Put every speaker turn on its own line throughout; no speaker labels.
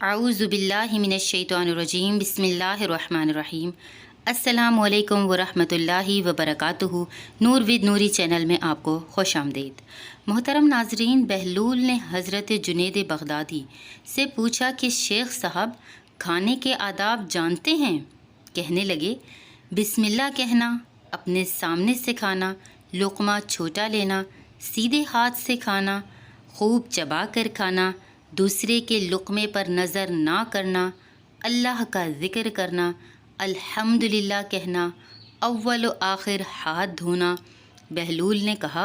अऊज़ु बिल्लाहि मिनश्शैतानिर्रजीम बिस्मिल्लाहिर्रहमानिर्रहीम। अस्सलामु अलैकुम वरहमतुल्लाहि वबरकातुहू। नूर विद नूरी चैनल में आपको खुश आमदीद। मोहतरम नाजरीन, बहलूल ने हज़रत जुनैद बगदादी से पूछा कि शेख साहब खाने के आदाब जानते हैं? कहने लगे, बिस्मिल्लाह कहना, अपने सामने से खाना, लुक़मा छोटा लेना, सीधे हाथ से खाना, खूब चबा कर खाना, दूसरे के लुक़मे पर नज़र ना करना, अल्लाह का ज़िक्र करना, अल्हम्दुलिल्लाह कहना, अव्वल व आखिर हाथ धोना। बहलूल ने कहा,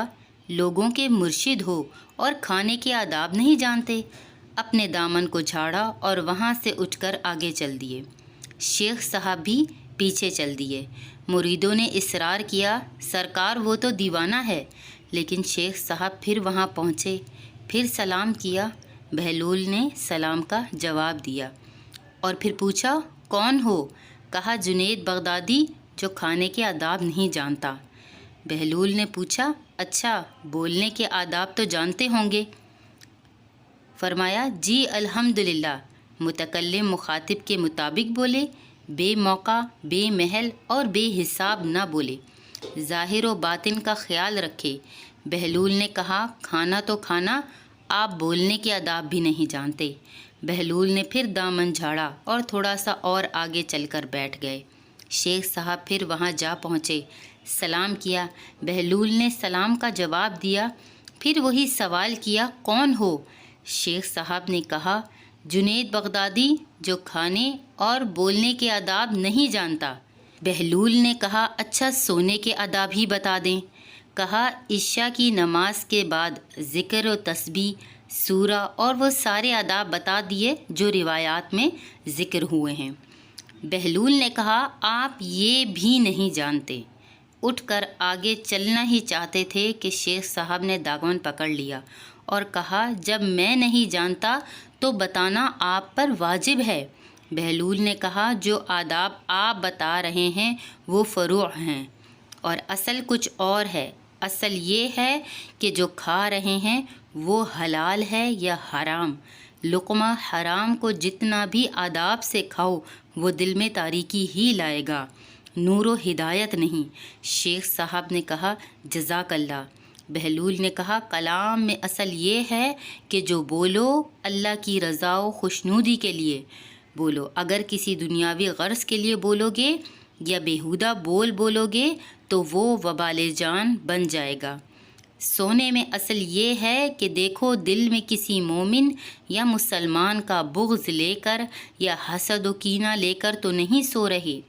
लोगों के मुर्शिद हो और खाने के आदाब नहीं जानते। अपने दामन को झाड़ा और वहाँ से उठकर आगे चल दिए। शेख साहब भी पीछे चल दिए। मुरीदों ने इसरार किया, सरकार वो तो दीवाना है। लेकिन शेख साहब फिर वहाँ पहुँचे, फिर सलाम किया। बहलूल ने सलाम का जवाब दिया और फिर पूछा, कौन हो? कहा, जुनैद बगदादी, जो खाने के आदाब नहीं जानता। बहलूल ने पूछा, अच्छा, बोलने के आदाब तो जानते होंगे? फरमाया, जी अल्हम्दुलिल्लाह। मुतकल्लिम मुखातिब के मुताबिक बोले, बेमौका, बेमहल और बेहिसाब ना बोले, ज़ाहिर व बातिन का ख्याल रखे। बहलूल ने कहा, खाना तो खाना, आप बोलने के आदाब भी नहीं जानते। बहलूल ने फिर दामन झाड़ा और थोड़ा सा और आगे चलकर बैठ गए। शेख साहब फिर वहाँ जा पहुँचे, सलाम किया। बहलूल ने सलाम का जवाब दिया। फिर वही सवाल किया, कौन हो? शेख साहब ने कहा, जुनैद बगदादी, जो खाने और बोलने के आदाब नहीं जानता। बहलूल ने कहा, अच्छा, सोने के आदाब ही बता दें। कहा, इशा की नमाज के बाद ज़िक्र व तस्बीह, सूरा और वो सारे आदाब बता दिए जो रिवायात में ज़िक्र हुए हैं। बहलूल ने कहा, आप ये भी नहीं जानते। उठकर आगे चलना ही चाहते थे कि शेख साहब ने दामन पकड़ लिया और कहा, जब मैं नहीं जानता तो बताना आप पर वाजिब है। बहलूल ने कहा, जो आदाब आप बता रहे हैं वो फ़रूअ हैं और असल कुछ और है। असल ये है कि जो खा रहे हैं वो हलाल है या हराम। लुक़मा हराम को जितना भी आदाब से खाओ वो दिल में तारीकी ही लाएगा, नूर व हिदायत नहीं। शेख साहब ने कहा, जज़ाकल्लाह। बहलूल ने कहा, कलाम में असल ये है कि जो बोलो अल्लाह की रज़ा व खुशनूदी के लिए बोलो। अगर किसी दुनियावी गर्ज के लिए बोलोगे या बेहुदा बोलोगे तो वो वबाले जान बन जाएगा। सोने में असल ये है कि देखो, दिल में किसी मोमिन या मुसलमान का बुग़्ज़ लेकर या हसद व कीना लेकर तो नहीं सो रहे।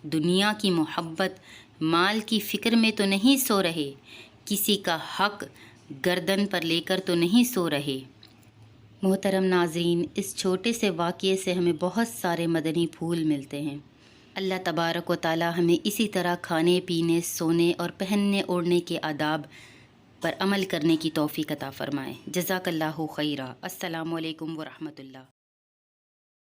दुनिया की मोहब्बत, माल की फ़िक्र में तो नहीं सो रहे। किसी का हक़ गर्दन पर लेकर तो नहीं सो रहे। मोहतरम नाज़रीन, इस छोटे से वाक़ये से हमें बहुत सारे मदनी फूल मिलते हैं। अल्लाह तबारक व तआला हमें इसी तरह खाने, पीने, सोने और पहनने ओढ़ने के आदाब पर अमल करने की तौफ़ीक़ अता फ़रमाए। जज़ाकल्लाहु खैरा। अस्सलामु अलैकुम व रहमतुल्लाह।